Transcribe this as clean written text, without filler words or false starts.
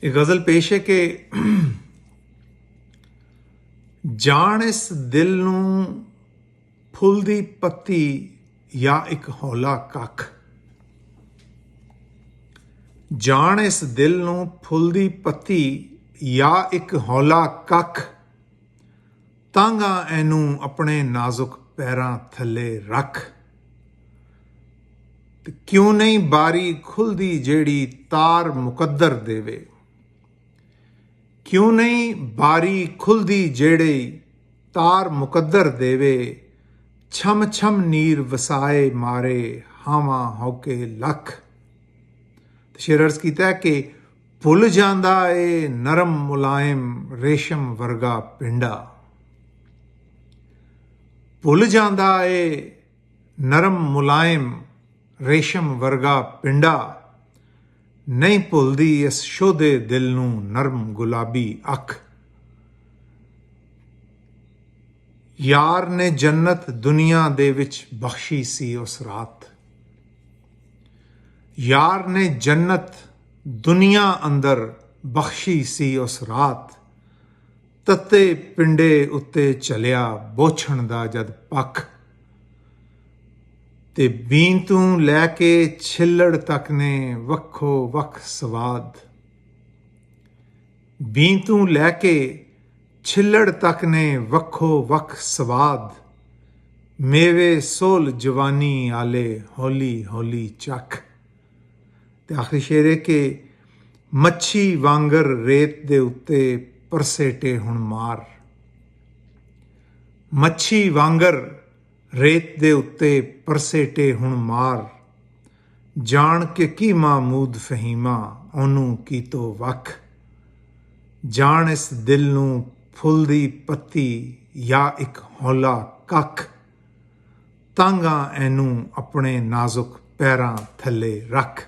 एक गज़ल पेश है कि जान इस दिल नूं फुੱਲ दी पत्ती या एक हौला कख। जान इस दिल नूं फुੱਲ दी पत्ती या एक हौला कख, तांगा एनू अपने नाजुक पैरां थल्ले रख। ते क्यों नहीं बारी खुलदी जेड़ी तार मुकद्दर देवे, क्यों नहीं बारी खुलदी जेड़ी तार मुकद्दर देवे। छम छम नीर वसाए मारे हावा होके लख। शेर अर्ज कीता है कि भुल जांदा ए नरम मुलायम रेशम वर्गा पिंडा। भुल जांदा ए नरम मुलायम रेशम वर्गा पिंडा, नहीं भुलदी इस शोधे दिल नूं नरम गुलाबी अख। यार ने जन्नत दुनिया दे विच बख्शी सी उस रात। यार ने जन्नत दुनिया अंदर बख्शी सी उस रात। तत्ते पिंडे उत्ते चलिया बोछण दा जद पख। ते बींतों लैके छिल्लड़ तक ने वक्खो वख स्वाद। बींतों लैके छिल्लड़ तक ने वक्खो वख स्वाद। मेवे सोल जवानी आले हौली हौली चख। ते आखिरी शेर है कि मच्छी वांगर रेत दे उत्ते परसेटे हुण मार। मच्छी वांगर रेत दे उत्ते परसेटे हुण मार। जान के की मामूद फहीमा ओनू की तो वख। जान इस दिल नूं फुੱਲ दी पत्ती या एक हौला कख, तांगा एनू अपने नाजुक पैरां थल्ले रख।